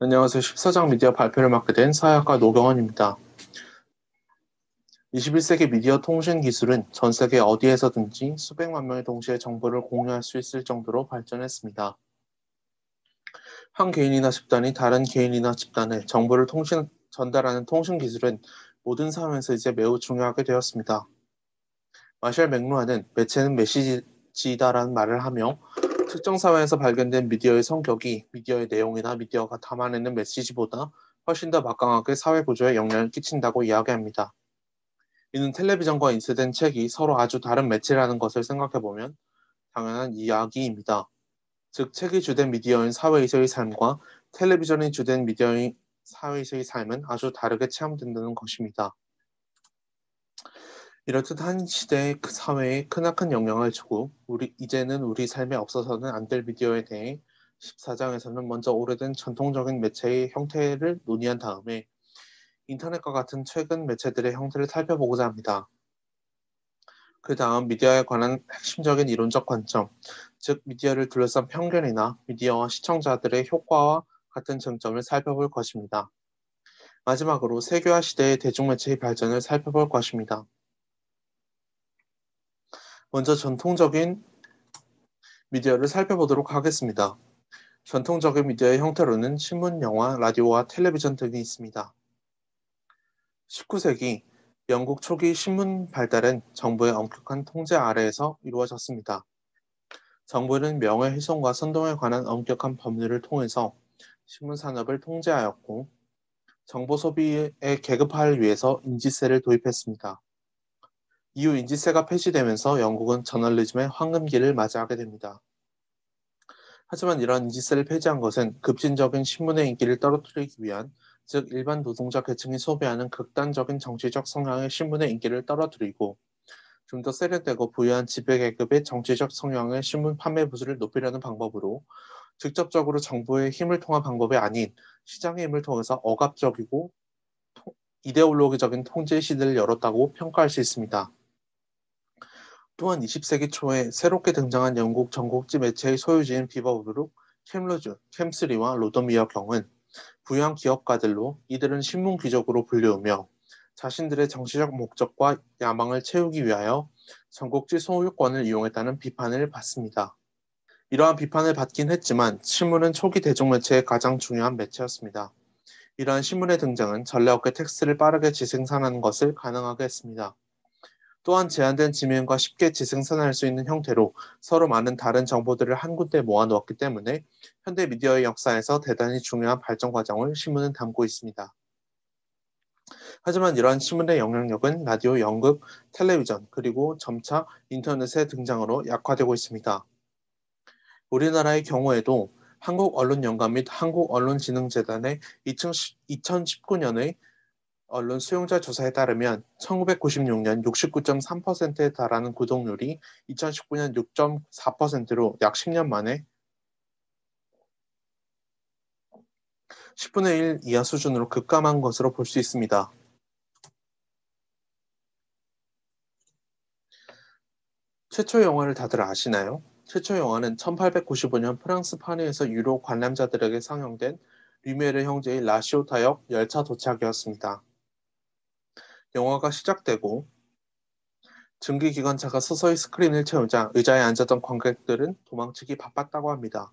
안녕하세요. 14장 미디어 발표를 맡게 된 사회학과 노경원입니다. 21세기 미디어 통신 기술은 전 세계 어디에서든지 수백만 명이 동시에 정보를 공유할 수 있을 정도로 발전했습니다. 한 개인이나 집단이 다른 개인이나 집단에 정보를 전달하는 통신 기술은 모든 상황에서 이제 매우 중요하게 되었습니다. 마샬 맥루하는 매체는 메시지다라는 말을 하며 특정 사회에서 발견된 미디어의 성격이 미디어의 내용이나 미디어가 담아내는 메시지보다 훨씬 더 막강하게 사회 구조에 영향을 끼친다고 이야기합니다. 이는 텔레비전과 인쇄된 책이 서로 아주 다른 매체라는 것을 생각해보면 당연한 이야기입니다. 즉, 책이 주된 미디어인 사회에서의 삶과 텔레비전이 주된 미디어인 사회에서의 삶은 아주 다르게 체험된다는 것입니다. 이렇듯 한 시대의 그 사회에 크나큰 영향을 주고 이제는 우리 삶에 없어서는 안 될 미디어에 대해 14장에서는 먼저 오래된 전통적인 매체의 형태를 논의한 다음에 인터넷과 같은 최근 매체들의 형태를 살펴보고자 합니다. 그 다음 미디어에 관한 핵심적인 이론적 관점, 즉 미디어를 둘러싼 편견이나 미디어와 시청자들의 효과와 같은 쟁점을 살펴볼 것입니다. 마지막으로 세계화 시대의 대중매체의 발전을 살펴볼 것입니다. 먼저 전통적인 미디어를 살펴보도록 하겠습니다. 전통적인 미디어의 형태로는 신문, 영화, 라디오와 텔레비전 등이 있습니다. 19세기 영국 초기 신문 발달은 정부의 엄격한 통제 아래에서 이루어졌습니다. 정부는 명예훼손과 선동에 관한 엄격한 법률을 통해서 신문 산업을 통제하였고 정보 소비에 계급화를 위해서 인지세를 도입했습니다. 이후 인지세가 폐지되면서 영국은 저널리즘의 황금기를 맞이하게 됩니다. 하지만 이러한 인지세를 폐지한 것은 급진적인 신문의 인기를 떨어뜨리기 위한, 즉 일반 노동자 계층이 소비하는 극단적인 정치적 성향의 신문의 인기를 떨어뜨리고 좀 더 세련되고 부유한 지배계급의 정치적 성향의 신문 판매 부수를 높이려는 방법으로 직접적으로 정부의 힘을 통한 방법이 아닌 시장의 힘을 통해서 억압적이고 이데올로기적인 통제 시대를 열었다고 평가할 수 있습니다. 또한 20세기 초에 새롭게 등장한 영국 전국지 매체의 소유주인 비버브룩, 캠루즈, 캠스리와 로더미어 경은 부유한 기업가들로 이들은 신문 귀족으로 불리우며 자신들의 정치적 목적과 야망을 채우기 위하여 전국지 소유권을 이용했다는 비판을 받습니다. 이러한 비판을 받긴 했지만 신문은 초기 대중매체의 가장 중요한 매체였습니다. 이러한 신문의 등장은 전례없게 텍스트를 빠르게 재생산하는 것을 가능하게 했습니다. 또한 제한된 지면과 쉽게 재생산할 수 있는 형태로 서로 많은 다른 정보들을 한 군데 모아놓았기 때문에 현대 미디어의 역사에서 대단히 중요한 발전 과정을 신문은 담고 있습니다. 하지만 이러한 신문의 영향력은 라디오, 연극, 텔레비전, 그리고 점차 인터넷의 등장으로 약화되고 있습니다. 우리나라의 경우에도 한국언론연구원 및 한국언론진흥재단의 2019년의 언론 수용자 조사에 따르면 1996년 69.3%에 달하는 구독률이 2019년 6.4%로 약 10년 만에 10분의 1 이하 수준으로 급감한 것으로 볼 수 있습니다. 최초 영화를 다들 아시나요? 최초 영화는 1895년 프랑스 파리에서 유로 관람자들에게 상영된 류메르 형제의 라시오타역 열차 도착이었습니다. 영화가 시작되고 증기기관차가 서서히 스크린을 채우자 의자에 앉았던 관객들은 도망치기 바빴다고 합니다.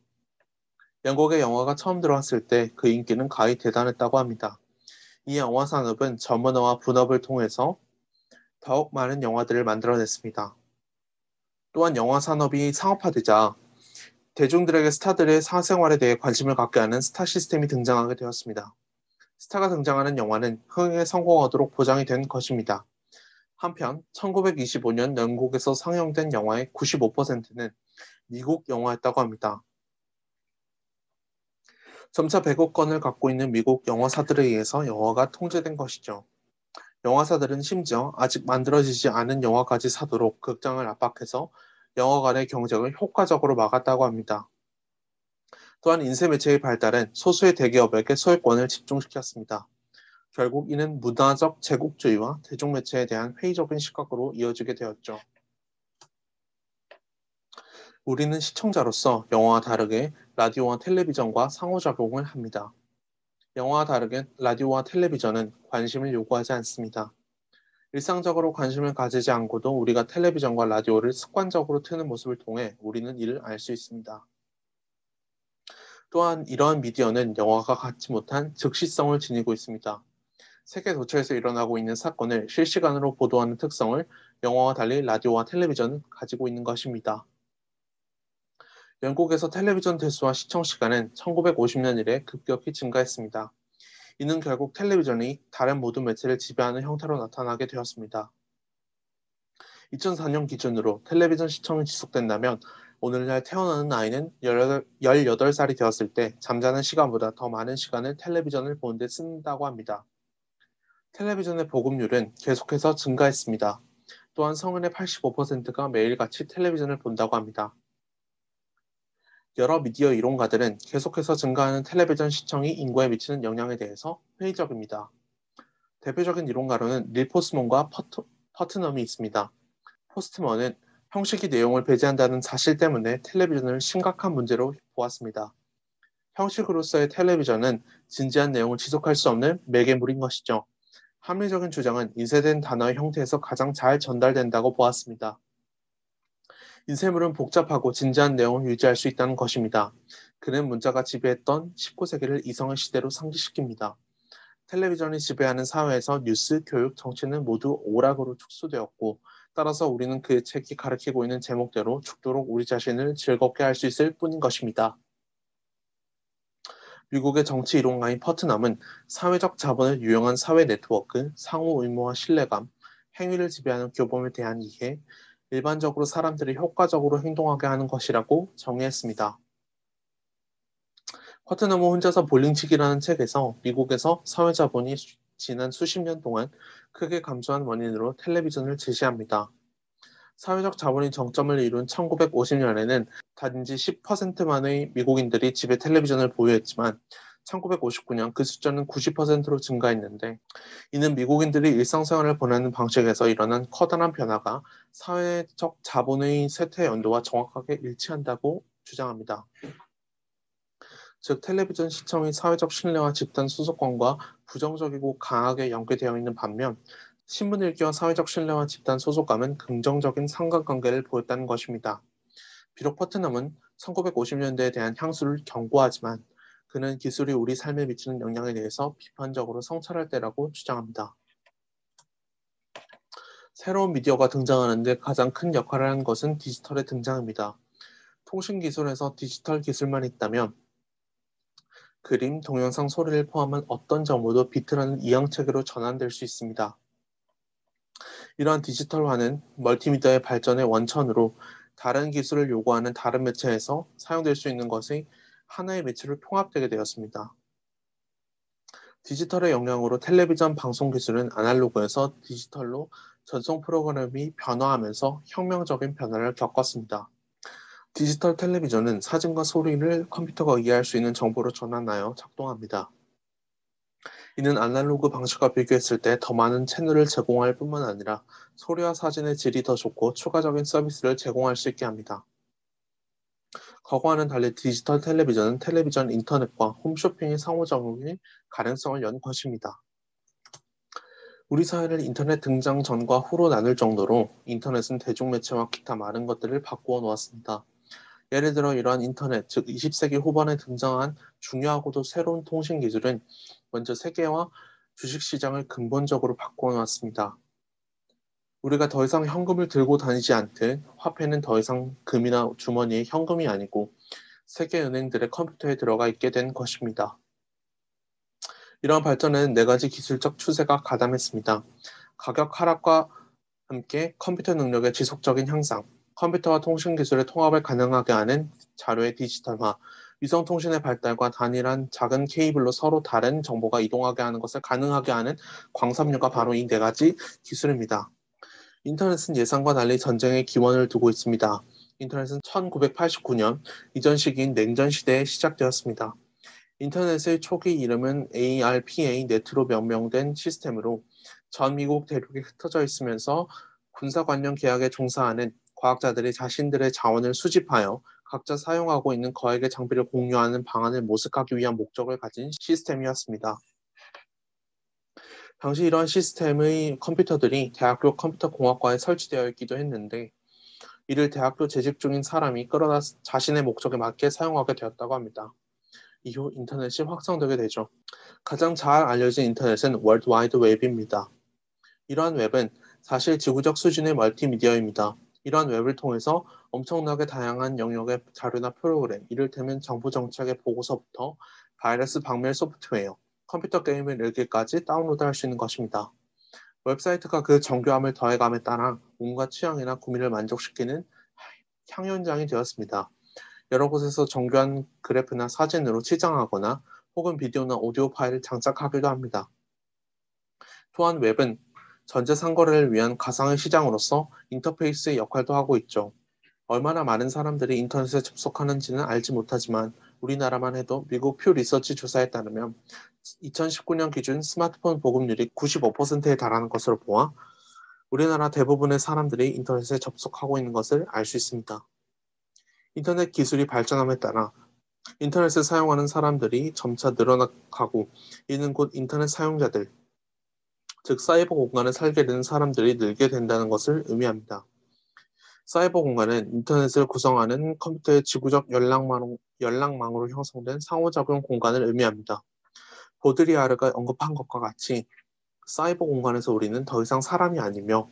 영국의 영화가 처음 들어왔을 때 그 인기는 가히 대단했다고 합니다. 이 영화 산업은 전문화와 분업을 통해서 더욱 많은 영화들을 만들어냈습니다. 또한 영화 산업이 상업화되자 대중들에게 스타들의 사생활에 대해 관심을 갖게 하는 스타 시스템이 등장하게 되었습니다. 스타가 등장하는 영화는 흥행에 성공하도록 보장이 된 것입니다. 한편 1925년 영국에서 상영된 영화의 95%는 미국 영화였다고 합니다. 점차 100억권을 갖고 있는 미국 영화사들에 의해서 영화가 통제된 것이죠. 영화사들은 심지어 아직 만들어지지 않은 영화까지 사도록 극장을 압박해서 영화관의 경쟁을 효과적으로 막았다고 합니다. 또한 인쇄매체의 발달은 소수의 대기업에게 소유권을 집중시켰습니다. 결국 이는 문화적 제국주의와 대중매체에 대한 회의적인 시각으로 이어지게 되었죠. 우리는 시청자로서 영화와 다르게 라디오와 텔레비전과 상호작용을 합니다. 영화와 다르게 라디오와 텔레비전은 관심을 요구하지 않습니다. 일상적으로 관심을 가지지 않고도 우리가 텔레비전과 라디오를 습관적으로 트는 모습을 통해 우리는 이를 알 수 있습니다. 또한 이러한 미디어는 영화가 갖지 못한 즉시성을 지니고 있습니다. 세계 도처에서 일어나고 있는 사건을 실시간으로 보도하는 특성을 영화와 달리 라디오와 텔레비전은 가지고 있는 것입니다. 영국에서 텔레비전 대수와 시청 시간은 1950년 이래 급격히 증가했습니다. 이는 결국 텔레비전이 다른 모든 매체를 지배하는 형태로 나타나게 되었습니다. 2004년 기준으로 텔레비전 시청이 지속된다면 오늘날 태어나는 아이는 18살이 되었을 때 잠자는 시간보다 더 많은 시간을 텔레비전을 보는 데 쓴다고 합니다. 텔레비전의 보급률은 계속해서 증가했습니다. 또한 성인의 85%가 매일같이 텔레비전을 본다고 합니다. 여러 미디어 이론가들은 계속해서 증가하는 텔레비전 시청이 인구에 미치는 영향에 대해서 회의적입니다. 대표적인 이론가로는 릴 포스먼과 퍼트넘이 있습니다. 포스트먼은 형식이 내용을 배제한다는 사실 때문에 텔레비전을 심각한 문제로 보았습니다. 형식으로서의 텔레비전은 진지한 내용을 지속할 수 없는 매개물인 것이죠. 합리적인 주장은 인쇄된 단어의 형태에서 가장 잘 전달된다고 보았습니다. 인쇄물은 복잡하고 진지한 내용을 유지할 수 있다는 것입니다. 그는 문자가 지배했던 19세기를 이성의 시대로 상기시킵니다. 텔레비전이 지배하는 사회에서 뉴스, 교육, 정치는 모두 오락으로 축소되었고 따라서 우리는 그의 책이 가리키고 있는 제목대로 죽도록 우리 자신을 즐겁게 할 수 있을 뿐인 것입니다. 미국의 정치 이론가인 퍼트남은 사회적 자본을 유용한 사회 네트워크, 상호 의무와 신뢰감, 행위를 지배하는 교범에 대한 이해, 일반적으로 사람들이 효과적으로 행동하게 하는 것이라고 정의했습니다. 퍼트넘은 혼자서 볼링치기라는 책에서 미국에서 사회 자본이 지난 수십 년 동안 크게 감소한 원인으로 텔레비전을 제시합니다. 사회적 자본이 정점을 이룬 1950년에는 단지 10%만의 미국인들이 집에 텔레비전을 보유했지만 1959년 그 숫자는 90%로 증가했는데 이는 미국인들이 일상생활을 보내는 방식에서 일어난 커다란 변화가 사회적 자본의 쇠퇴 연도와 정확하게 일치한다고 주장합니다. 즉 텔레비전 시청이 사회적 신뢰와 집단 소속감과 부정적이고 강하게 연계되어 있는 반면 신문 읽기와 사회적 신뢰와 집단 소속감은 긍정적인 상관관계를 보였다는 것입니다. 비록 퍼트넘은 1950년대에 대한 향수를 경고하지만 그는 기술이 우리 삶에 미치는 영향에 대해서 비판적으로 성찰할 때라고 주장합니다. 새로운 미디어가 등장하는 데 가장 큰 역할을 하는 것은 디지털의 등장입니다. 통신기술에서 디지털 기술만 있다면 그림, 동영상, 소리를 포함한 어떤 정보도 비트라는 이형체계로 전환될 수 있습니다. 이러한 디지털화는 멀티미디어의 발전의 원천으로 다른 기술을 요구하는 다른 매체에서 사용될 수 있는 것이 하나의 매체로 통합되게 되었습니다. 디지털의 영향으로 텔레비전 방송 기술은 아날로그에서 디지털로 전송 프로그램이 변화하면서 혁명적인 변화를 겪었습니다. 디지털 텔레비전은 사진과 소리를 컴퓨터가 이해할 수 있는 정보로 전환하여 작동합니다. 이는 아날로그 방식과 비교했을 때 더 많은 채널을 제공할 뿐만 아니라 소리와 사진의 질이 더 좋고 추가적인 서비스를 제공할 수 있게 합니다. 과거와는 달리 디지털 텔레비전은 텔레비전, 인터넷과 홈쇼핑의 상호작용이 가능성을 연 것입니다. 우리 사회를 인터넷 등장 전과 후로 나눌 정도로 인터넷은 대중매체와 기타 많은 것들을 바꾸어 놓았습니다. 예를 들어 이러한 인터넷, 즉 20세기 후반에 등장한 중요하고도 새로운 통신 기술은 먼저 세계와 주식시장을 근본적으로 바꾸어 놨습니다. 우리가 더 이상 현금을 들고 다니지 않듯 화폐는 더 이상 금이나 주머니의 현금이 아니고 세계 은행들의 컴퓨터에 들어가 있게 된 것입니다. 이러한 발전에는 네 가지 기술적 추세가 가담했습니다. 가격 하락과 함께 컴퓨터 능력의 지속적인 향상, 컴퓨터와 통신 기술의 통합을 가능하게 하는 자료의 디지털화, 위성통신의 발달과 단일한 작은 케이블로 서로 다른 정보가 이동하게 하는 것을 가능하게 하는 광섬유가 바로 이 네 가지 기술입니다. 인터넷은 예상과 달리 전쟁의 기원을 두고 있습니다. 인터넷은 1989년 이전 시기인 냉전 시대에 시작되었습니다. 인터넷의 초기 이름은 ARPA 네트로 명명된 시스템으로 전 미국 대륙에 흩어져 있으면서 군사 관련 계약에 종사하는 과학자들이 자신들의 자원을 수집하여 각자 사용하고 있는 거액의 장비를 공유하는 방안을 모색하기 위한 목적을 가진 시스템이었습니다. 당시 이러한 시스템의 컴퓨터들이 대학교 컴퓨터공학과에 설치되어 있기도 했는데 이를 대학교 재직 중인 사람이 끌어다 자신의 목적에 맞게 사용하게 되었다고 합니다. 이후 인터넷이 확산되게 되죠. 가장 잘 알려진 인터넷은 월드 와이드 웹입니다. 이러한 웹은 사실 지구적 수준의 멀티미디어입니다. 이러한 웹을 통해서 엄청나게 다양한 영역의 자료나 프로그램, 이를테면 정부 정책의 보고서부터 바이러스 박멸 소프트웨어, 컴퓨터 게임을 읽기까지 다운로드할 수 있는 것입니다. 웹사이트가 그 정교함을 더해감에 따라 온갖 취향이나 구미를 만족시키는 향연장이 되었습니다. 여러 곳에서 정교한 그래프나 사진으로 치장하거나 혹은 비디오나 오디오 파일을 장착하기도 합니다. 또한 웹은 전자상거래를 위한 가상의 시장으로서 인터페이스의 역할도 하고 있죠. 얼마나 많은 사람들이 인터넷에 접속하는지는 알지 못하지만 우리나라만 해도 미국 퓨 리서치 조사에 따르면 2019년 기준 스마트폰 보급률이 95%에 달하는 것으로 보아 우리나라 대부분의 사람들이 인터넷에 접속하고 있는 것을 알 수 있습니다. 인터넷 기술이 발전함에 따라 인터넷을 사용하는 사람들이 점차 늘어나가고 이는 곧 인터넷 사용자들, 즉 사이버 공간에 살게 되는 사람들이 늘게 된다는 것을 의미합니다. 사이버 공간은 인터넷을 구성하는 컴퓨터의 지구적 연락망으로 형성된 상호작용 공간을 의미합니다. 보드리아르가 언급한 것과 같이 사이버 공간에서 우리는 더 이상 사람이 아니며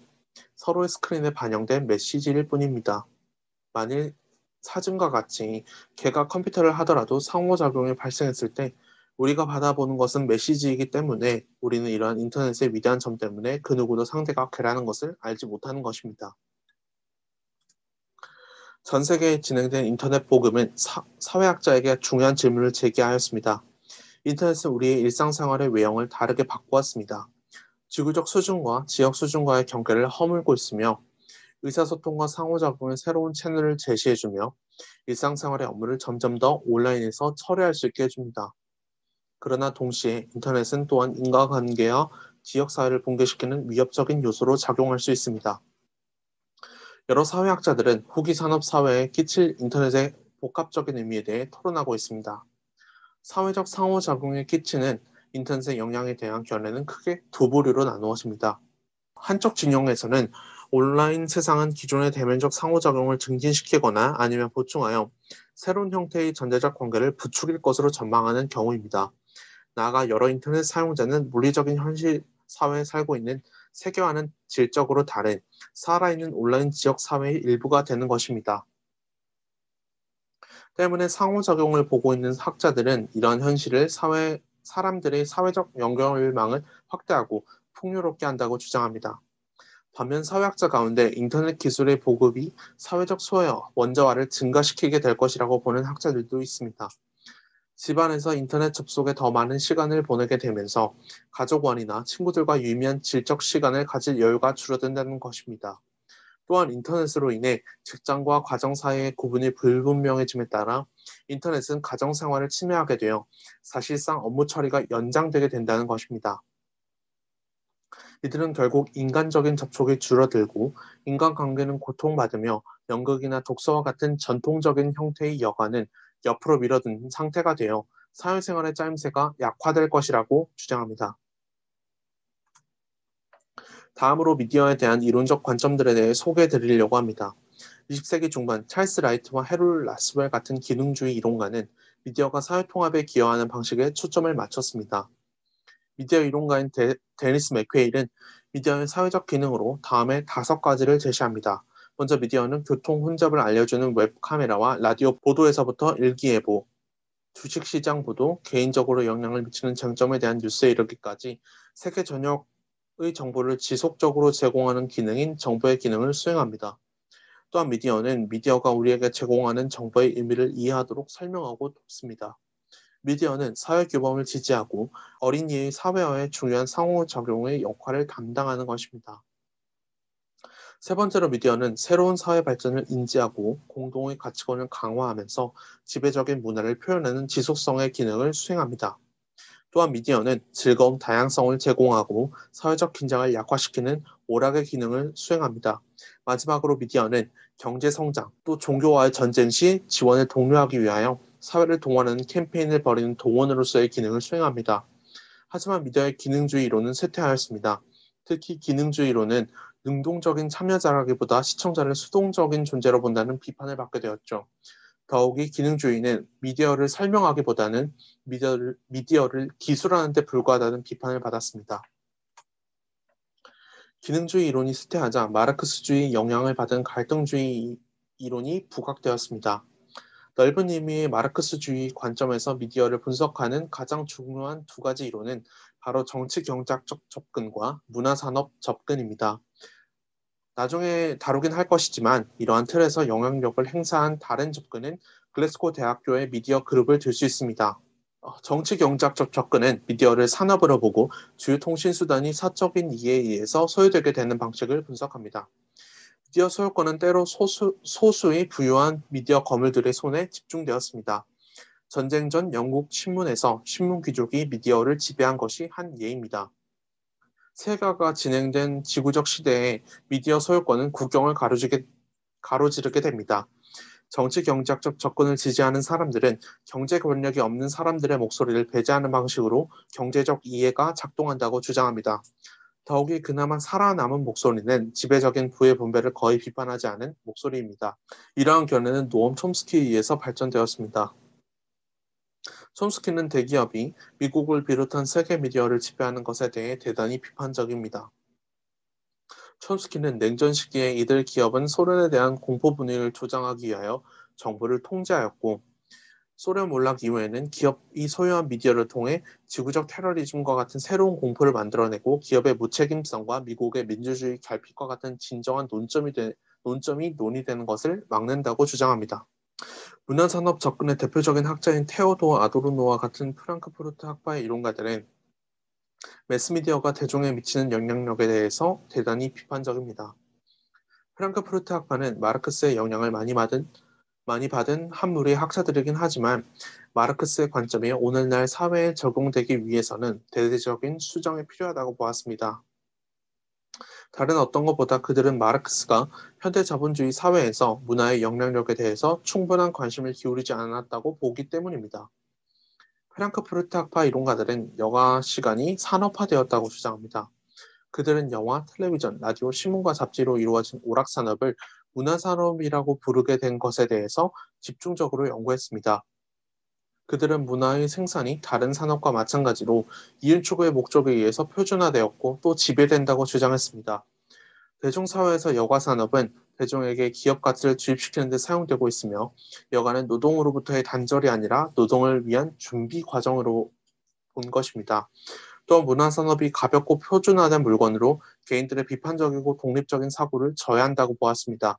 서로의 스크린에 반영된 메시지일 뿐입니다. 만일 사진과 같이 개가 컴퓨터를 하더라도 상호작용이 발생했을 때 우리가 받아보는 것은 메시지이기 때문에 우리는 이러한 인터넷의 위대한 점 때문에 그 누구도 상대가 개라는 것을 알지 못하는 것입니다. 전 세계에 진행된 인터넷 보급은 사회학자에게 중요한 질문을 제기하였습니다. 인터넷은 우리의 일상생활의 외형을 다르게 바꾸었습니다. 지구적 수준과 지역 수준과의 경계를 허물고 있으며 의사소통과 상호작용의 새로운 채널을 제시해주며 일상생활의 업무를 점점 더 온라인에서 처리할 수 있게 해줍니다. 그러나 동시에 인터넷은 또한 인간관계와 지역사회를 붕괴시키는 위협적인 요소로 작용할 수 있습니다. 여러 사회학자들은 후기 산업 사회에 끼칠 인터넷의 복합적인 의미에 대해 토론하고 있습니다. 사회적 상호작용에 끼치는 인터넷의 영향에 대한 견해는 크게 두 부류로 나누어집니다. 한쪽 진영에서는 온라인 세상은 기존의 대면적 상호작용을 증진시키거나 아니면 보충하여 새로운 형태의 전자적 관계를 부추길 것으로 전망하는 경우입니다. 나아가 여러 인터넷 사용자는 물리적인 현실 사회에 살고 있는 세계와는 질적으로 다른 살아있는 온라인 지역 사회의 일부가 되는 것입니다. 때문에 상호작용을 보고 있는 학자들은 이러한 현실을 사람들의 사회적 연결망을 확대하고 풍요롭게 한다고 주장합니다. 반면 사회학자 가운데 인터넷 기술의 보급이 사회적 소외와 원자화를 증가시키게 될 것이라고 보는 학자들도 있습니다. 집안에서 인터넷 접속에 더 많은 시간을 보내게 되면서 가족원이나 친구들과 유의미한 질적 시간을 가질 여유가 줄어든다는 것입니다. 또한 인터넷으로 인해 직장과 가정 사이의 구분이 불분명해짐에 따라 인터넷은 가정생활을 침해하게 되어 사실상 업무 처리가 연장되게 된다는 것입니다. 이들은 결국 인간적인 접촉이 줄어들고 인간관계는 고통받으며 연극이나 독서와 같은 전통적인 형태의 여가는 옆으로 밀어둔 상태가 되어 사회생활의 짜임새가 약화될 것이라고 주장합니다. 다음으로 미디어에 대한 이론적 관점들에 대해 소개해 드리려고 합니다. 20세기 중반 찰스 라이트와 헤롤 라스웰 같은 기능주의 이론가는 미디어가 사회통합에 기여하는 방식에 초점을 맞췄습니다. 미디어 이론가인 데니스 맥퀘일은 미디어의 사회적 기능으로 다음에 5가지를 제시합니다. 먼저 미디어는 교통 혼잡을 알려주는 웹카메라와 라디오 보도에서부터 일기예보, 주식시장 보도, 개인적으로 영향을 미치는 쟁점에 대한 뉴스에 이르기까지 세계 전역의 정보를 지속적으로 제공하는 기능인 정보의 기능을 수행합니다. 또한 미디어가 우리에게 제공하는 정보의 의미를 이해하도록 설명하고 돕습니다. 미디어는 사회 규범을 지지하고 어린이의 사회화에 중요한 상호작용의 역할을 담당하는 것입니다. 세 번째로 미디어는 새로운 사회 발전을 인지하고 공동의 가치관을 강화하면서 지배적인 문화를 표현하는 지속성의 기능을 수행합니다. 또한 미디어는 즐거움 다양성을 제공하고 사회적 긴장을 약화시키는 오락의 기능을 수행합니다. 마지막으로 미디어는 경제 성장, 또 종교와의 전쟁 시 지원을 독려하기 위하여 사회를 동원하는 캠페인을 벌이는 동원으로서의 기능을 수행합니다. 하지만 미디어의 기능주의 이론은 쇠퇴하였습니다. 특히 기능주의 이론은 능동적인 참여자라기보다 시청자를 수동적인 존재로 본다는 비판을 받게 되었죠. 더욱이 기능주의는 미디어를 설명하기보다는 미디어를 기술하는 데 불과하다는 비판을 받았습니다. 기능주의 이론이 쇠퇴하자 마르크스주의 영향을 받은 갈등주의 이론이 부각되었습니다. 넓은 의미의 마르크스주의 관점에서 미디어를 분석하는 가장 중요한 두 가지 이론은 바로 정치-경제학적 접근과 문화산업 접근입니다. 나중에 다루긴 할 것이지만 이러한 틀에서 영향력을 행사한 다른 접근은 글래스고 대학교의 미디어 그룹을 들 수 있습니다. 정치-경제학적 접근은 미디어를 산업으로 보고 주요 통신수단이 사적인 이해에 의해서 소유되게 되는 방식을 분석합니다. 미디어 소유권은 때로 소수의 부유한 미디어 거물들의 손에 집중되었습니다. 전쟁 전 영국 신문에서 신문 귀족이 미디어를 지배한 것이 한 예입니다. 세가가 진행된 지구적 시대에 미디어 소유권은 국경을 가로지르게 됩니다. 정치 경제학적 접근을 지지하는 사람들은 경제 권력이 없는 사람들의 목소리를 배제하는 방식으로 경제적 이해가 작동한다고 주장합니다. 더욱이 그나마 살아남은 목소리는 지배적인 부의 분배를 거의 비판하지 않은 목소리입니다. 이러한 견해는 노엄 촘스키에 의해서 발전되었습니다. 촘스키는 대기업이 미국을 비롯한 세계 미디어를 지배하는 것에 대해 대단히 비판적입니다. 촘스키는 냉전 시기에 이들 기업은 소련에 대한 공포 분위기를 조장하기 위하여 정부를 통제하였고, 소련 몰락 이후에는 기업이 소유한 미디어를 통해 지구적 테러리즘과 같은 새로운 공포를 만들어내고 기업의 무책임성과 미국의 민주주의 결핍과 같은 진정한 논점이 논의되는 것을 막는다고 주장합니다. 문화산업 접근의 대표적인 학자인 테오도어 아도르노와 같은 프랑크푸르트 학파의 이론가들은 매스미디어가 대중에 미치는 영향력에 대해서 대단히 비판적입니다. 프랑크푸르트 학파는 마르크스의 영향을 많이 받은 한 무리의 학자들이긴 하지만 마르크스의 관점이 오늘날 사회에 적용되기 위해서는 대대적인 수정이 필요하다고 보았습니다. 다른 어떤 것보다 그들은 마르크스가 현대 자본주의 사회에서 문화의 영향력에 대해서 충분한 관심을 기울이지 않았다고 보기 때문입니다. 프랑크푸르트 학파 이론가들은 여가 시간이 산업화되었다고 주장합니다. 그들은 영화, 텔레비전, 라디오, 신문과 잡지로 이루어진 오락산업을 문화산업이라고 부르게 된 것에 대해서 집중적으로 연구했습니다. 그들은 문화의 생산이 다른 산업과 마찬가지로 이윤 추구의 목적에 의해서 표준화되었고 또 지배된다고 주장했습니다. 대중사회에서 여가산업은 대중에게 기업 가치를 주입시키는 데 사용되고 있으며 여가는 노동으로부터의 단절이 아니라 노동을 위한 준비 과정으로 본 것입니다. 또 문화산업이 가볍고 표준화된 물건으로 개인들의 비판적이고 독립적인 사고를 저해한다고 보았습니다.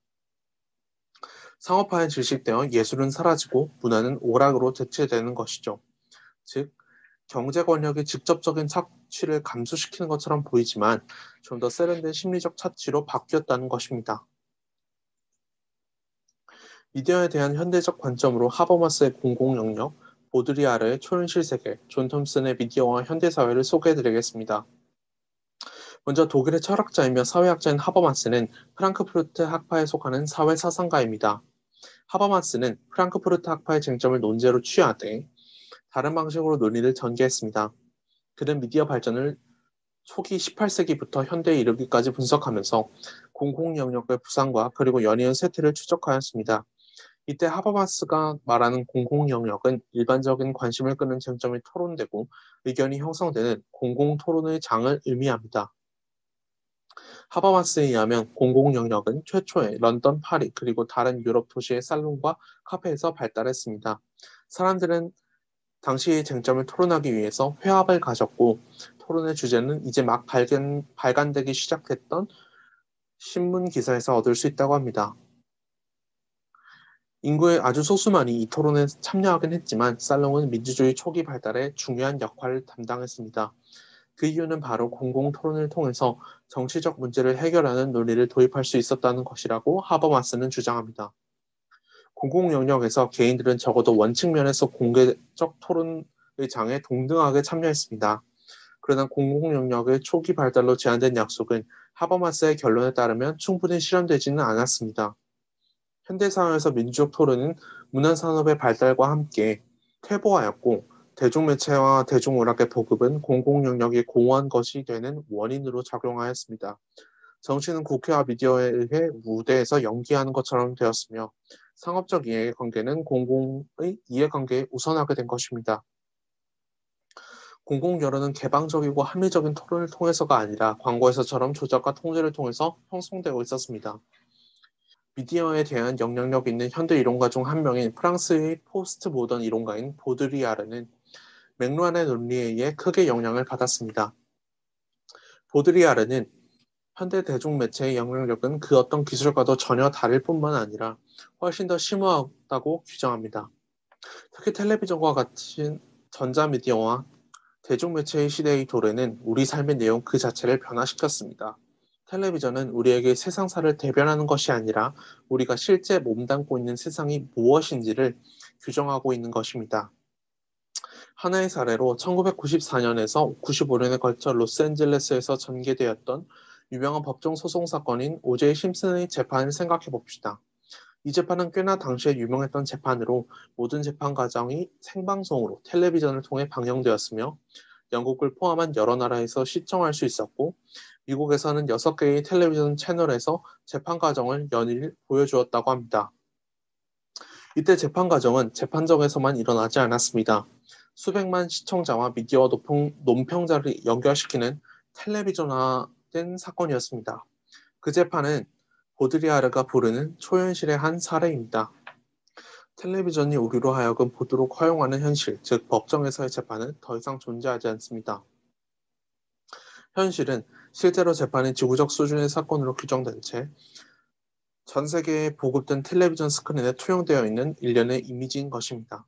상업화에 질식되어 예술은 사라지고 문화는 오락으로 대체되는 것이죠. 즉, 경제 권력이 직접적인 착취를 감소시키는 것처럼 보이지만 좀 더 세련된 심리적 착취로 바뀌었다는 것입니다. 미디어에 대한 현대적 관점으로 하버마스의 공공영역, 보드리아르의 초현실 세계, 존 톰슨의 미디어와 현대사회를 소개해드리겠습니다. 먼저 독일의 철학자이며 사회학자인 하버마스는 프랑크푸르트 학파에 속하는 사회사상가입니다. 하버마스는 프랑크푸르트 학파의 쟁점을 논제로 취하되 다른 방식으로 논의를 전개했습니다. 그는 미디어 발전을 초기 18세기부터 현대에 이르기까지 분석하면서 공공영역의 부상과 그리고 연이은 쇠퇴를 추적하였습니다. 이때 하버마스가 말하는 공공영역은 일반적인 관심을 끄는 쟁점이 토론되고 의견이 형성되는 공공토론의 장을 의미합니다. 하버마스에 의하면 공공영역은 최초의 런던, 파리, 그리고 다른 유럽 도시의 살롱과 카페에서 발달했습니다. 사람들은 당시의 쟁점을 토론하기 위해서 회합을 가졌고 토론의 주제는 이제 막 발간되기 시작했던 신문 기사에서 얻을 수 있다고 합니다. 인구의 아주 소수만이 이 토론에 참여하긴 했지만 살롱은 민주주의 초기 발달에 중요한 역할을 담당했습니다. 그 이유는 바로 공공토론을 통해서 정치적 문제를 해결하는 논리를 도입할 수 있었다는 것이라고 하버마스는 주장합니다. 공공영역에서 개인들은 적어도 원칙면에서 공개적 토론의 장에 동등하게 참여했습니다. 그러나 공공영역의 초기 발달로 제한된 약속은 하버마스의 결론에 따르면 충분히 실현되지는 않았습니다. 현대사회에서 민주적 토론은 문화산업의 발달과 함께 퇴보하였고 대중매체와 대중문학의 보급은 공공영역이 공허한 것이 되는 원인으로 작용하였습니다. 정치는 국회와 미디어에 의해 무대에서 연기하는 것처럼 되었으며 상업적 이해관계는 공공의 이해관계에 우선하게 된 것입니다. 공공 여론은 개방적이고 합리적인 토론을 통해서가 아니라 광고에서처럼 조작과 통제를 통해서 형성되고 있었습니다. 미디어에 대한 영향력 있는 현대 이론가 중 한 명인 프랑스의 포스트 모던 이론가인 보드리아르는 맥루안의 논리에 의해 크게 영향을 받았습니다. 보드리아르는 현대 대중매체의 영향력은 그 어떤 기술과도 전혀 다를 뿐만 아니라 훨씬 더 심오하다고 규정합니다. 특히 텔레비전과 같은 전자미디어와 대중매체의 시대의 도래는 우리 삶의 내용 그 자체를 변화시켰습니다. 텔레비전은 우리에게 세상사를 대변하는 것이 아니라 우리가 실제 몸담고 있는 세상이 무엇인지를 규정하고 있는 것입니다. 하나의 사례로 1994년에서 95년에 걸쳐 로스앤젤레스에서 전개되었던 유명한 법정 소송 사건인 오제이 심슨의 재판을 생각해 봅시다. 이 재판은 꽤나 당시에 유명했던 재판으로 모든 재판 과정이 생방송으로 텔레비전을 통해 방영되었으며 영국을 포함한 여러 나라에서 시청할 수 있었고 미국에서는 6개의 텔레비전 채널에서 재판 과정을 연일 보여주었다고 합니다. 이때 재판 과정은 재판정에서만 일어나지 않았습니다. 수백만 시청자와 미디어와 논평자를 연결시키는 텔레비전화된 사건이었습니다. 그 재판은 보드리아르가 부르는 초현실의 한 사례입니다. 텔레비전이 우리로 하여금 보도록 허용하는 현실, 즉 법정에서의 재판은 더 이상 존재하지 않습니다. 현실은 실제로 재판이 지구적 수준의 사건으로 규정된 채 전 세계에 보급된 텔레비전 스크린에 투영되어 있는 일련의 이미지인 것입니다.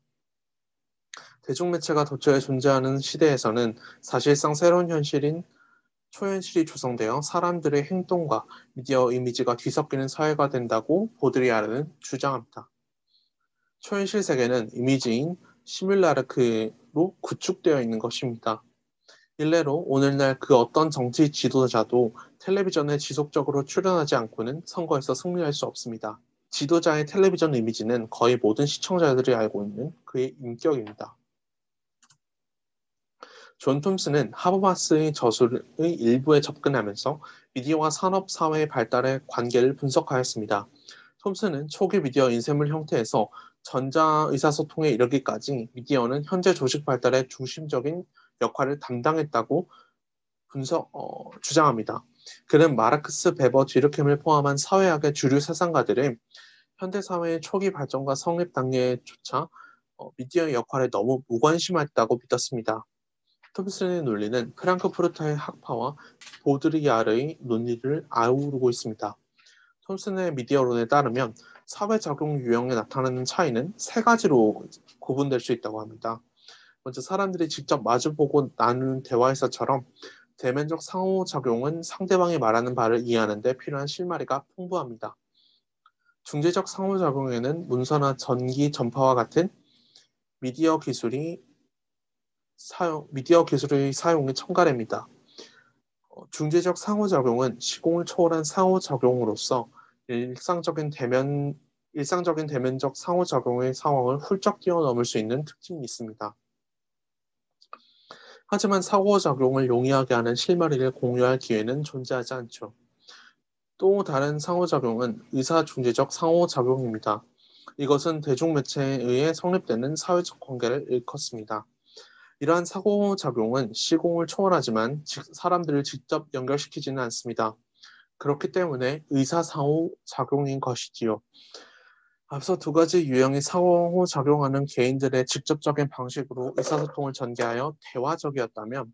대중매체가 도처에 존재하는 시대에서는 사실상 새로운 현실인 초현실이 조성되어 사람들의 행동과 미디어 이미지가 뒤섞이는 사회가 된다고 보드리아르는 주장합니다. 초현실 세계는 이미지인 시뮬라르크로 구축되어 있는 것입니다. 일례로 오늘날 그 어떤 정치 지도자도 텔레비전에 지속적으로 출연하지 않고는 선거에서 승리할 수 없습니다. 지도자의 텔레비전 이미지는 거의 모든 시청자들이 알고 있는 그의 인격입니다. 존 톰슨은 하버마스의 저술의 일부에 접근하면서 미디어와 산업 사회의 발달의 관계를 분석하였습니다. 톰슨은 초기 미디어 인쇄물 형태에서 전자 의사소통에 이르기까지 미디어는 현재 조직 발달의 중심적인 역할을 담당했다고 주장합니다. 그는 마르크스, 베버, 뒤르켐을 포함한 사회학의 주류 사상가들은 현대 사회의 초기 발전과 성립 단계조차 미디어의 역할에 너무 무관심했다고 믿었습니다. 톰슨의 논리는 프랑크푸르트의 학파와 보드리아르의 논리를 아우르고 있습니다. 톰슨의 미디어론에 따르면 사회작용 유형에 나타나는 차이는 세 가지로 구분될 수 있다고 합니다. 먼저 사람들이 직접 마주보고 나누는 대화에서처럼 대면적 상호작용은 상대방이 말하는 바를 이해하는 데 필요한 실마리가 풍부합니다. 중재적 상호작용에는 문서나 전기, 전파와 같은 미디어 기술의 사용이 첨가됩니다. 중재적 상호작용은 시공을 초월한 상호작용으로서 일상적인 대면적 상호작용의 상황을 훌쩍 뛰어넘을 수 있는 특징이 있습니다. 하지만 상호작용을 용이하게 하는 실마리를 공유할 기회는 존재하지 않죠. 또 다른 상호작용은 의사중재적 상호작용입니다. 이것은 대중매체에 의해 성립되는 사회적 관계를 일컫습니다. 이러한 상호작용은 시공을 초월하지만 사람들을 직접 연결시키지는 않습니다. 그렇기 때문에 의사상호작용인 것이지요. 앞서 두 가지 유형이 상호작용하는 개인들의 직접적인 방식으로 의사소통을 전개하여 대화적이었다면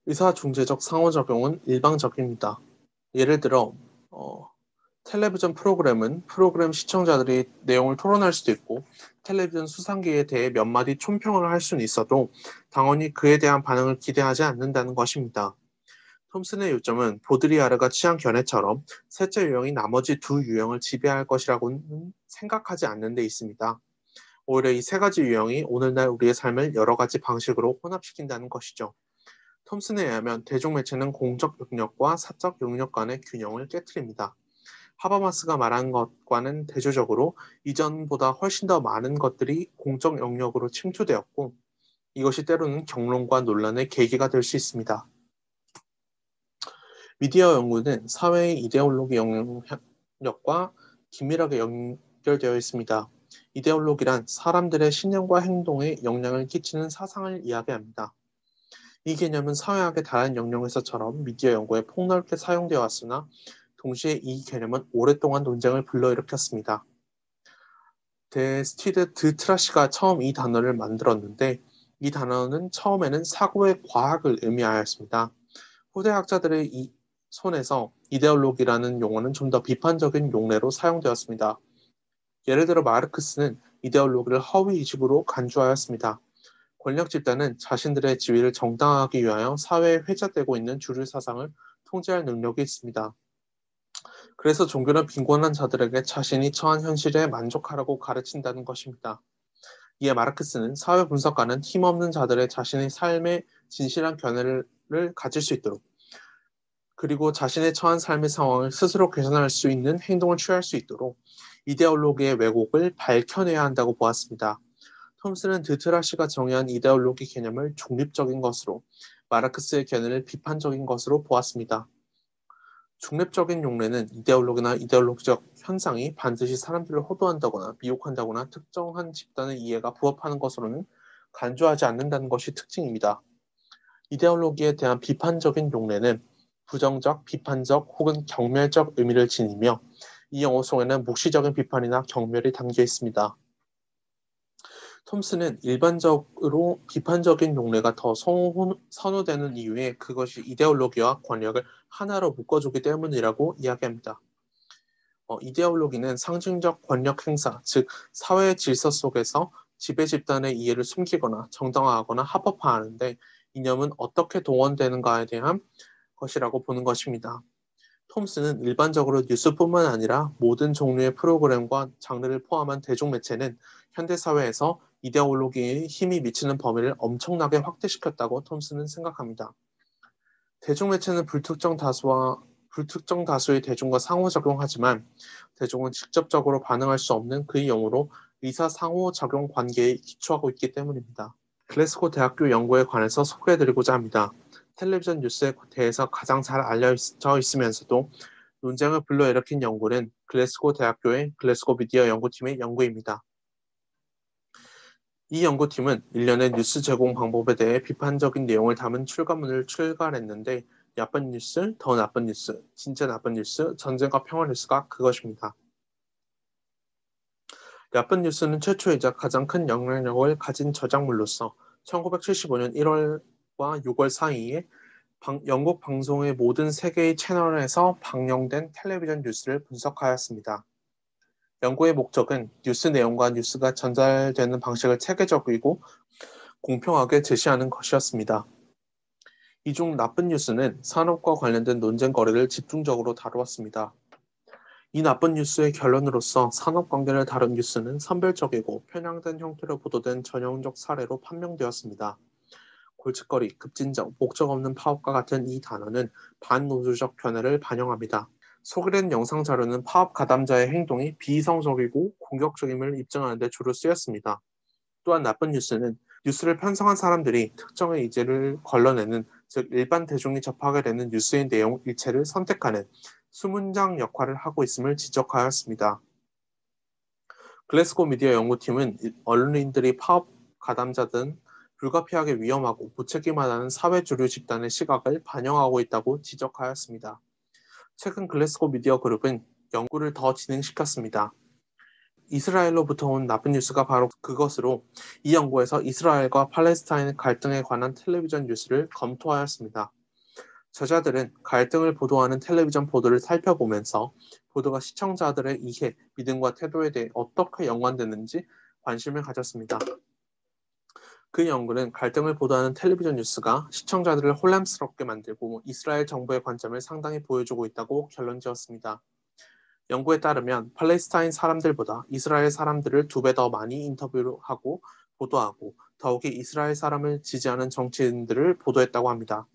의사중재적 상호작용은 일방적입니다. 예를 들어 텔레비전 프로그램은 프로그램 시청자들이 내용을 토론할 수도 있고 텔레비전 수상기에 대해 몇 마디 촌평을 할 수는 있어도 당연히 그에 대한 반응을 기대하지 않는다는 것입니다. 톰슨의 요점은 보드리아르가 취한 견해처럼 셋째 유형이 나머지 두 유형을 지배할 것이라고는 생각하지 않는 데 있습니다. 오히려 이 세 가지 유형이 오늘날 우리의 삶을 여러 가지 방식으로 혼합시킨다는 것이죠. 톰슨에 의하면 대중매체는 공적 영역과 사적 영역 간의 균형을 깨트립니다. 하버마스가 말한 것과는 대조적으로 이전보다 훨씬 더 많은 것들이 공적 영역으로 침투되었고 이것이 때로는 경론과 논란의 계기가 될 수 있습니다. 미디어 연구는 사회의 이데올로기 영역과 긴밀하게 연결되어 있습니다. 이데올로기란 사람들의 신념과 행동에 영향을 끼치는 사상을 이야기합니다. 이 개념은 사회학의 다른 영역에서처럼 미디어 연구에 폭넓게 사용되어 왔으나 동시에 이 개념은 오랫동안 논쟁을 불러일으켰습니다. 스티드 드 트라시가 처음 이 단어를 만들었는데 이 단어는 처음에는 사고의 과학을 의미하였습니다. 후대 학자들의 손에서 이데올로기라는 용어는 좀 더 비판적인 용례로 사용되었습니다. 예를 들어 마르크스는 이데올로기를 허위 이식으로 간주하였습니다. 권력 집단은 자신들의 지위를 정당화하기 위하여 사회에 회자되고 있는 주류 사상을 통제할 능력이 있습니다. 그래서 종교는 빈곤한 자들에게 자신이 처한 현실에 만족하라고 가르친다는 것입니다. 이에 마르크스는 사회 분석가는 힘없는 자들의 자신의 삶에 진실한 견해를 가질 수 있도록 그리고 자신의 처한 삶의 상황을 스스로 개선할 수 있는 행동을 취할 수 있도록 이데올로기의 왜곡을 밝혀내야 한다고 보았습니다. 톰슨은 드트라시가 정의한 이데올로기 개념을 중립적인 것으로 마르크스의 견해를 비판적인 것으로 보았습니다. 중립적인 용례는 이데올로기나 이데올로기적 현상이 반드시 사람들을 호도한다거나 미혹한다거나 특정한 집단의 이해가 부합하는 것으로는 간주하지 않는다는 것이 특징입니다. 이데올로기에 대한 비판적인 용례는 부정적, 비판적 혹은 경멸적 의미를 지니며 이 영어 속에는 묵시적인 비판이나 경멸이 담겨 있습니다. 톰슨은 일반적으로 비판적인 용례가 더 선호되는 이유에 그것이 이데올로기와 권력을 하나로 묶어주기 때문이라고 이야기합니다. 이데올로기는 상징적 권력 행사, 즉 사회의 질서 속에서 지배 집단의 이해를 숨기거나 정당화하거나 합법화하는데 이념은 어떻게 동원되는가에 대한 것이라고 보는 것입니다. 톰슨은 일반적으로 뉴스뿐만 아니라 모든 종류의 프로그램과 장르를 포함한 대중매체는 현대사회에서 이데올로기에 힘이 미치는 범위를 엄청나게 확대시켰다고 톰슨은 생각합니다. 대중매체는 불특정 다수의 대중과 상호작용하지만 대중은 직접적으로 반응할 수 없는 그의 영으로 의사 상호작용 관계에 기초하고 있기 때문입니다. 글래스고 대학교 연구에 관해서 소개해드리고자 합니다. 텔레비전 뉴스에 대해서 가장 잘 알려져 있으면서도 논쟁을 불러일으킨 연구는 글래스고 대학교의 글래스고 미디어 연구팀의 연구입니다. 이 연구팀은 일련의 뉴스 제공 방법에 대해 비판적인 내용을 담은 출간문을 출간했는데 나쁜 뉴스, 더 나쁜 뉴스, 진짜 나쁜 뉴스, 전쟁과 평화 뉴스가 그것입니다. 나쁜 뉴스는 최초이자 가장 큰 영향력을 가진 저작물로서 1975년 1월과 6월 사이에 영국 방송의 모든 세 개의 채널에서 방영된 텔레비전 뉴스를 분석하였습니다. 연구의 목적은 뉴스 내용과 뉴스가 전달되는 방식을 체계적이고 공평하게 제시하는 것이었습니다. 이 중 나쁜 뉴스는 산업과 관련된 논쟁거리를 집중적으로 다루었습니다. 이 나쁜 뉴스의 결론으로서 산업 관계를 다룬 뉴스는 선별적이고 편향된 형태로 보도된 전형적 사례로 판명되었습니다. 골칫거리, 급진적, 목적 없는 파업과 같은 이 단어는 반노조적 견해를 반영합니다. 소개된 영상 자료는 파업 가담자의 행동이 비이성적이고 공격적임을 입증하는 데 주로 쓰였습니다. 또한 나쁜 뉴스는 뉴스를 편성한 사람들이 특정의 의제를 걸러내는, 즉 일반 대중이 접하게 되는 뉴스의 내용 일체를 선택하는 수문장 역할을 하고 있음을 지적하였습니다. 글래스고 미디어 연구팀은 언론인들이 파업 가담자든 불가피하게 위험하고 무책임하다는 사회 주류 집단의 시각을 반영하고 있다고 지적하였습니다. 최근 글래스고 미디어 그룹은 연구를 더 진행시켰습니다. 이스라엘로부터 온 나쁜 뉴스가 바로 그것으로 이 연구에서 이스라엘과 팔레스타인 갈등에 관한 텔레비전 뉴스를 검토하였습니다. 저자들은 갈등을 보도하는 텔레비전 보도를 살펴보면서 보도가 시청자들의 이해, 믿음과 태도에 대해 어떻게 연관되는지 관심을 가졌습니다. 그 연구는 갈등을 보도하는 텔레비전 뉴스가 시청자들을 혼란스럽게 만들고 이스라엘 정부의 관점을 상당히 보여주고 있다고 결론지었습니다. 연구에 따르면 팔레스타인 사람들보다 이스라엘 사람들을 2배 더 많이 인터뷰하고 보도하고 더욱이 이스라엘 사람을 지지하는 정치인들을 보도했다고 합니다.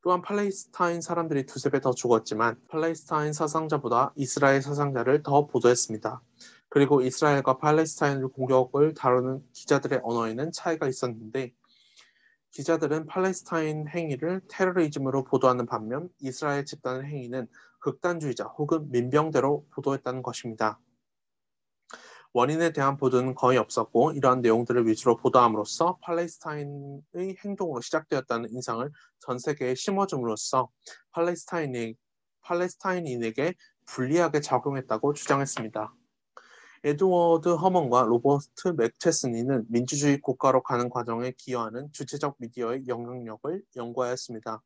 또한 팔레스타인 사람들이 두세 배 더 죽었지만 팔레스타인 사상자보다 이스라엘 사상자를 더 보도했습니다. 그리고 이스라엘과 팔레스타인을 공격을 다루는 기자들의 언어에는 차이가 있었는데 기자들은 팔레스타인 행위를 테러리즘으로 보도하는 반면 이스라엘 집단의 행위는 극단주의자 혹은 민병대로 보도했다는 것입니다. 원인에 대한 보도는 거의 없었고 이러한 내용들을 위주로 보도함으로써 팔레스타인의 행동으로 시작되었다는 인상을 전 세계에 심어줌으로써 팔레스타인인에게 불리하게 작용했다고 주장했습니다. 에드워드 허먼과 로버트 맥체스니는 민주주의 국가로 가는 과정에 기여하는 주체적 미디어의 영향력을 연구하였습니다.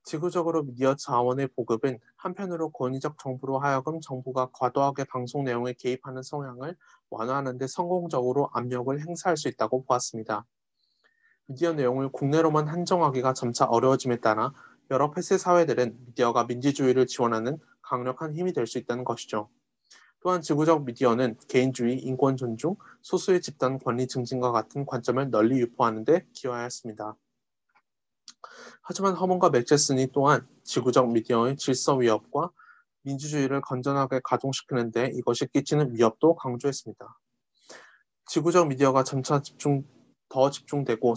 지구적으로 미디어 자원의 보급은 한편으로 권위적 정부로 하여금 정부가 과도하게 방송 내용에 개입하는 성향을 완화하는 데 성공적으로 압력을 행사할 수 있다고 보았습니다. 미디어 내용을 국내로만 한정하기가 점차 어려워짐에 따라 여러 폐쇄 사회들은 미디어가 민주주의를 지원하는 강력한 힘이 될 수 있다는 것이죠. 또한 지구적 미디어는 개인주의, 인권 존중, 소수의 집단 권리 증진과 같은 관점을 널리 유포하는 데 기여하였습니다. 하지만 허먼과 맥체슨이 또한 지구적 미디어의 질서 위협과 민주주의를 건전하게 가동시키는 데 이것이 끼치는 위협도 강조했습니다. 지구적 미디어가 점차 더 집중되고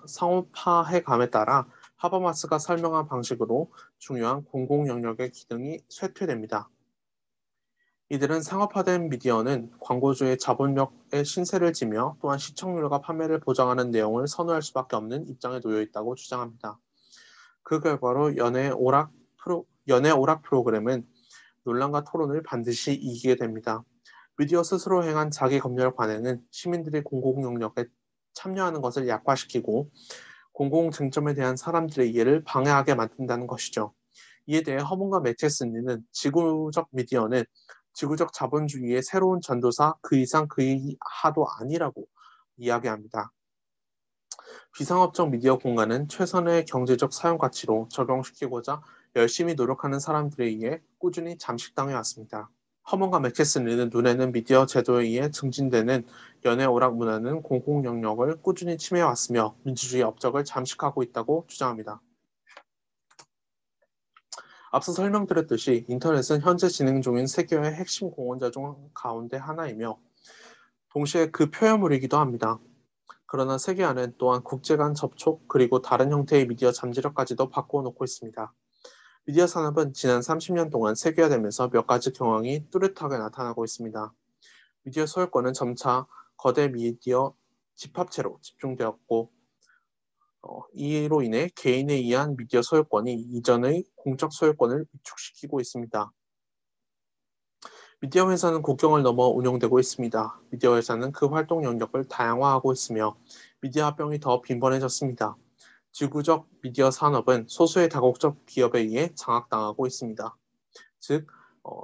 상업화해감에 따라 하버마스가 설명한 방식으로 중요한 공공 영역의 기능이 쇠퇴됩니다. 이들은 상업화된 미디어는 광고주의 자본력의 신세를 지며 또한 시청률과 판매를 보장하는 내용을 선호할 수밖에 없는 입장에 놓여 있다고 주장합니다. 그 결과로 연애 오락 프로그램은 논란과 토론을 반드시 이기게 됩니다. 미디어 스스로 행한 자기 검열 관행은 시민들이 공공 영역에 참여하는 것을 약화시키고 공공 쟁점에 대한 사람들의 이해를 방해하게 만든다는 것이죠. 이에 대해 허문과 매체스니는 지구적 미디어는 지구적 자본주의의 새로운 전도사 그 이상 그 이하도 아니라고 이야기합니다. 비상업적 미디어 공간은 최선의 경제적 사용 가치로 적용시키고자 열심히 노력하는 사람들에 의해 꾸준히 잠식당해 왔습니다. 허먼과 맥케슨리는 눈에는 미디어 제도에 의해 증진되는 연애 오락 문화는 공공 영역을 꾸준히 침해해왔으며 민주주의 업적을 잠식하고 있다고 주장합니다. 앞서 설명드렸듯이 인터넷은 현재 진행 중인 세계의 핵심 공헌자 중 가운데 하나이며 동시에 그 표현물이기도 합니다. 그러나 세계화는 또한 국제 간 접촉 그리고 다른 형태의 미디어 잠재력까지도 바꿔놓고 있습니다. 미디어 산업은 지난 30년 동안 세계화되면서 몇 가지 경향이 뚜렷하게 나타나고 있습니다. 미디어 소유권은 점차 거대 미디어 집합체로 집중되었고 이로 인해 개인에 의한 미디어 소유권이 이전의 공적 소유권을 위축시키고 있습니다. 미디어 회사는 국경을 넘어 운영되고 있습니다. 미디어 회사는 그 활동 영역을 다양화하고 있으며 미디어 합병이 더 빈번해졌습니다. 지구적 미디어 산업은 소수의 다국적 기업에 의해 장악당하고 있습니다. 즉,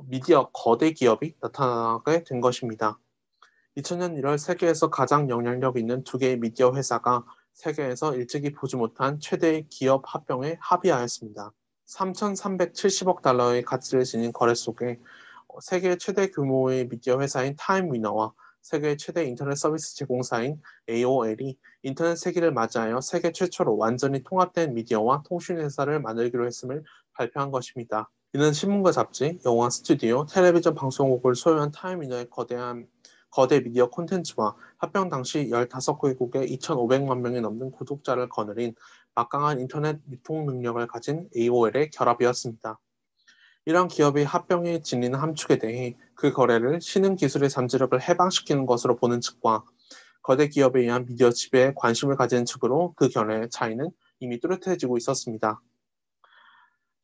미디어 거대 기업이 나타나게 된 것입니다. 2000년 1월 세계에서 가장 영향력 있는 두 개의 미디어 회사가 세계에서 일찍이 보지 못한 최대의 기업 합병에 합의하였습니다. 3,370억 달러의 가치를 지닌 거래 속에 세계 최대 규모의 미디어 회사인 타임위너와 세계 최대 인터넷 서비스 제공사인 AOL이 인터넷 세기를 맞이하여 세계 최초로 완전히 통합된 미디어와 통신 회사를 만들기로 했음을 발표한 것입니다. 이는 신문과 잡지, 영화 스튜디오, 텔레비전 방송국을 소유한 타임위너의 거대 미디어 콘텐츠와 합병 당시 15개국에 2,500만 명이 넘는 구독자를 거느린 막강한 인터넷 유통 능력을 가진 AOL의 결합이었습니다. 이러한 기업의 합병에 지니는 함축에 대해 그 거래를 신흥 기술의 잠재력을 해방시키는 것으로 보는 측과 거대 기업에 의한 미디어 지배에 관심을 가지는 측으로 그 견해의 차이는 이미 뚜렷해지고 있었습니다.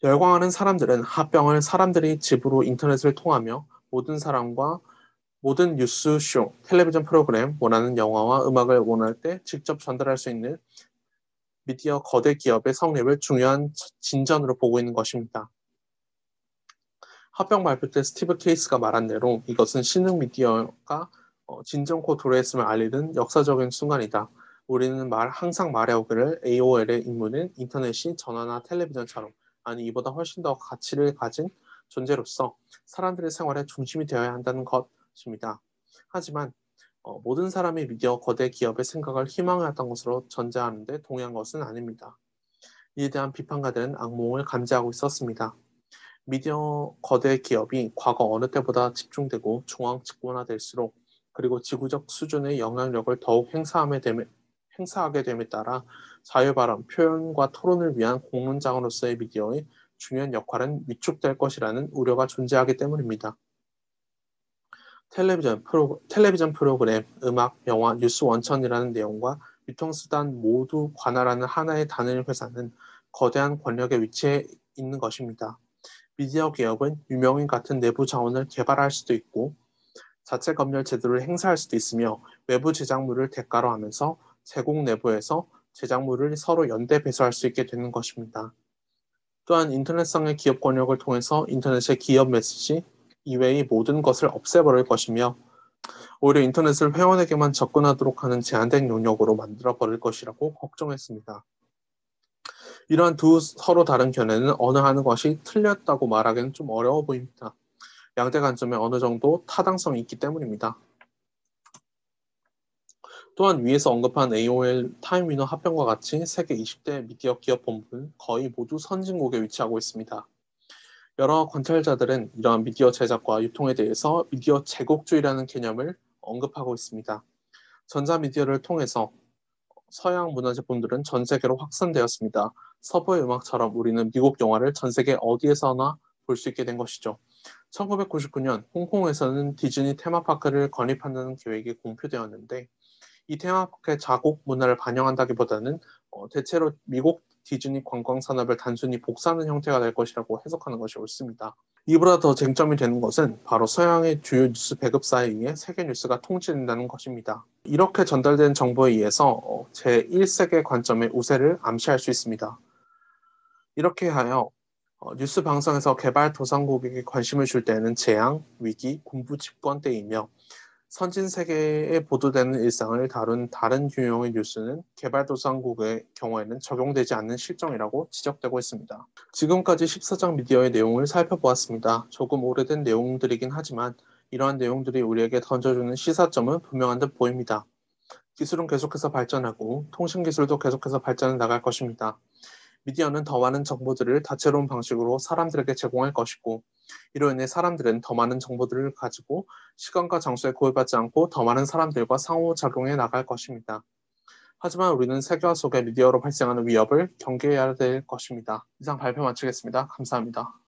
열광하는 사람들은 합병을 사람들이 집으로 인터넷을 통하며 모든 뉴스쇼, 텔레비전 프로그램, 원하는 영화와 음악을 원할 때 직접 전달할 수 있는 미디어 거대 기업의 성립을 중요한 진전으로 보고 있는 것입니다. 합병 발표 때 스티브 케이스가 말한 대로 이것은 신흥 미디어가 진정코 도래했음을 알리는 역사적인 순간이다. 우리는 항상 말해오기를 AOL의 임무는 인터넷이 전화나 텔레비전처럼 아니 이보다 훨씬 더 가치를 가진 존재로서 사람들의 생활의 중심이 되어야 한다는 것입니다. 하지만 모든 사람이 미디어 거대 기업의 생각을 희망해왔던 것으로 전제하는데 동의한 것은 아닙니다. 이에 대한 비판가들은 악몽을 감지하고 있었습니다. 미디어 거대 기업이 과거 어느 때보다 집중되고 중앙 집권화될수록 그리고 지구적 수준의 영향력을 더욱 행사하게 됨에 따라 자유발언, 표현과 토론을 위한 공론장으로서의 미디어의 중요한 역할은 위축될 것이라는 우려가 존재하기 때문입니다. 텔레비전 프로그램, 음악, 영화, 뉴스 원천이라는 내용과 유통수단 모두 관할하는 하나의 단일 회사는 거대한 권력의 위치에 있는 것입니다. 미디어 기업은 유명인 같은 내부 자원을 개발할 수도 있고 자체 검열 제도를 행사할 수도 있으며 외부 제작물을 대가로 하면서 제공 내부에서 제작물을 서로 연대 배수할 수 있게 되는 것입니다. 또한 인터넷상의 기업 권력을 통해서 인터넷의 기업 메시지 이외의 모든 것을 없애버릴 것이며 오히려 인터넷을 회원에게만 접근하도록 하는 제한된 영역으로 만들어버릴 것이라고 걱정했습니다. 이러한 두 서로 다른 견해는 어느 한 것이 틀렸다고 말하기는 좀 어려워 보입니다. 양대 관점에 어느 정도 타당성이 있기 때문입니다. 또한 위에서 언급한 AOL 타임위너 합병과 같이 세계 20대 미디어 기업 본부는 거의 모두 선진국에 위치하고 있습니다. 여러 관찰자들은 이러한 미디어 제작과 유통에 대해서 미디어 제국주의라는 개념을 언급하고 있습니다. 전자미디어를 통해서 서양 문화 제품들은 전 세계로 확산되었습니다. 서부의 음악처럼 우리는 미국 영화를 전 세계 어디에서나 볼 수 있게 된 것이죠. 1999년 홍콩에서는 디즈니 테마파크를 건립한다는 계획이 공표되었는데 이 테마파크의 자국 문화를 반영한다기보다는 대체로 미국 디즈니 관광 산업을 단순히 복사하는 형태가 될 것이라고 해석하는 것이 옳습니다. 이보다 더 쟁점이 되는 것은 바로 서양의 주요 뉴스 배급사에 의해 세계 뉴스가 통치된다는 것입니다. 이렇게 전달된 정보에 의해서 제1세계 관점의 우세를 암시할 수 있습니다. 이렇게 하여 뉴스 방송에서 개발도상국에게 관심을 줄 때는 재앙, 위기, 군부 집권 때이며 선진 세계에 보도되는 일상을 다룬 다른 유형의 뉴스는 개발도상국의 경우에는 적용되지 않는 실정이라고 지적되고 있습니다. 지금까지 14장 미디어의 내용을 살펴보았습니다. 조금 오래된 내용들이긴 하지만 이러한 내용들이 우리에게 던져주는 시사점은 분명한 듯 보입니다. 기술은 계속해서 발전하고 통신기술도 계속해서 발전해 나갈 것입니다. 미디어는 더 많은 정보들을 다채로운 방식으로 사람들에게 제공할 것이고 이로 인해 사람들은 더 많은 정보들을 가지고 시간과 장소에 구애받지 않고 더 많은 사람들과 상호작용해 나갈 것입니다. 하지만 우리는 세계화 속의 미디어로 발생하는 위협을 경계해야 될 것입니다. 이상 발표 마치겠습니다. 감사합니다.